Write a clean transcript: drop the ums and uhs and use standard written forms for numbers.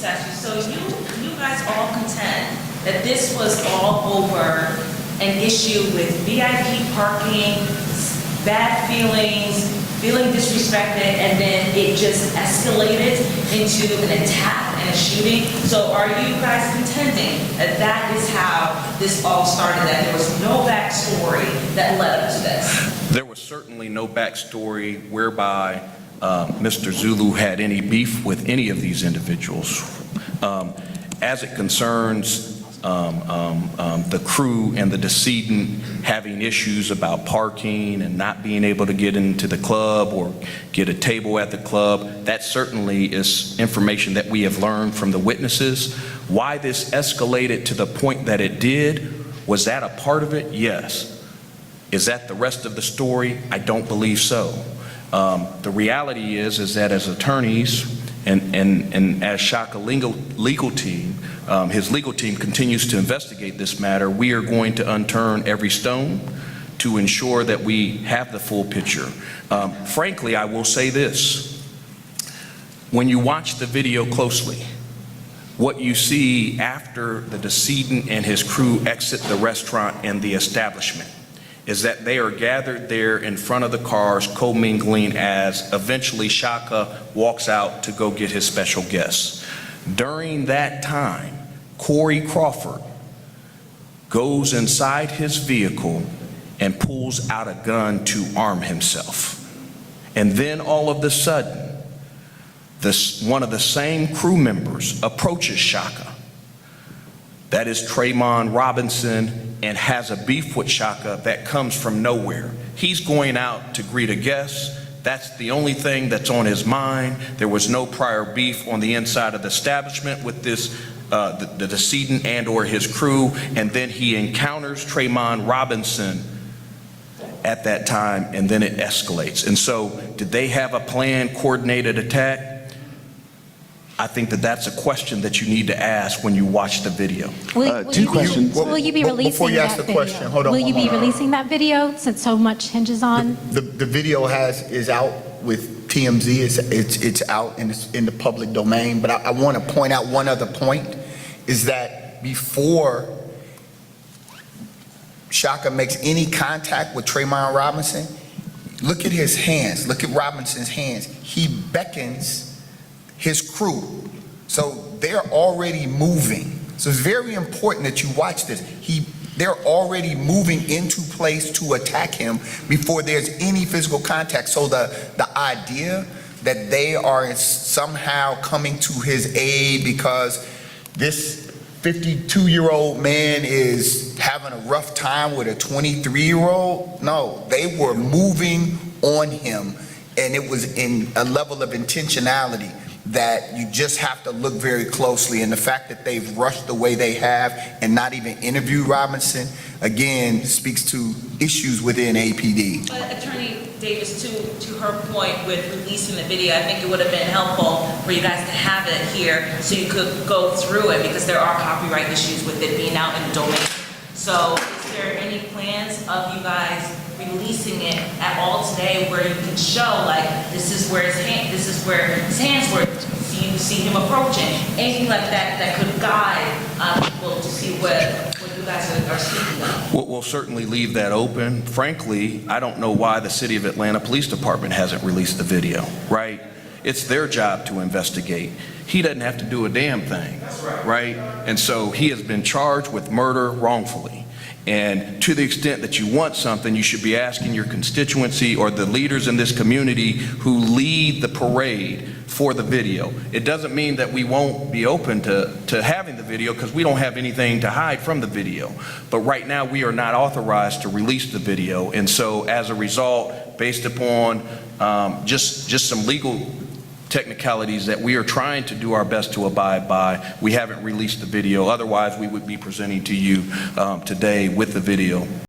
just ask you, so you guys all contend that this was all over an issue with VIP parking, bad feelings, feeling disrespected, and then it just escalated into an attack and a shooting. So are you guys contending that that is how this all started, that there was no backstory that led up to this? There was certainly no backstory whereby Mr. Zulu had any beef with any of these individuals. As it concerns the crew and the decedent having issues about parking and not being able to get into the club or get a table at the club, that certainly is information that we have learned from the witnesses. Why this escalated to the point that it did, was that a part of it? Yes. Is that the rest of the story? I don't believe so. The reality is that as attorneys and as Chaka legal team, his legal team continues to investigate this matter, we are going to unturn every stone to ensure that we have the full picture. Frankly, I will say this. When you watch the video closely, what you see after the decedent and his crew exit the restaurant and the establishment is that they are gathered there in front of the cars commingling as eventually Chaka walks out to go get his special guests. During that time, Corey Crawford goes inside his vehicle and pulls out a gun to arm himself. And then all of a sudden, one of the same crew members approaches Chaka. That is Trayvon Robinson, and has a beef with Chaka that comes from nowhere. He's going out to greet a guest. That's the only thing that's on his mind. There was no prior beef on the inside of the establishment with this, the decedent and or his crew, and then he encounters Trayvon Robinson at that time, and then it escalates. And so, did they have a planned, coordinated attack? I think that that's a question that you need to ask when you watch the video. Two questions. Will you be releasing Before you ask the question, hold on. Will you be releasing that video since so much hinges on? The video is out with TMZ. It's out and it's in the public domain. But I want to point out one other point, is that before Chaka makes any contact with Trayvon Robinson, look at his hands. Look at Robinson's hands. He beckons his crew. So they're already moving. So it's very important that you watch this. They're already moving into place to attack him before there's any physical contact. So the idea that they are somehow coming to his aid because this 52-year-old man is having a rough time with a 23-year-old, no, they were moving on him, and it was in a level of intentionality that you just have to look very closely. And the fact that they've rushed the way they have and not even interviewed Robinson, again, speaks to issues within APD. But Attorney Davis, to her point with releasing the video, I think it would have been helpful for you guys to have it here so you could go through it, because there are copyright issues with it being out in the domain. So is there any plans of you guys releasing it at all today where you can show, like, this is where his hands were, you see him approaching, anything like that that could guide people to see what you guys are speaking of? We'll certainly leave that open. Frankly, I don't know why the City of Atlanta Police Department hasn't released the video, right? It's their job to investigate. He doesn't have to do a damn thing, right? And so he has been charged with murder wrongfully. And to the extent that you want something, you should be asking your constituency or the leaders in this community who lead the parade for the video. It doesn't mean that we won't be open to having the video, because we don't have anything to hide from the video. But right now we are not authorized to release the video. And so as a result, based upon just some legal technicalities that we are trying to do our best to abide by, we haven't released the video. Otherwise, we would be presenting to you today with the video.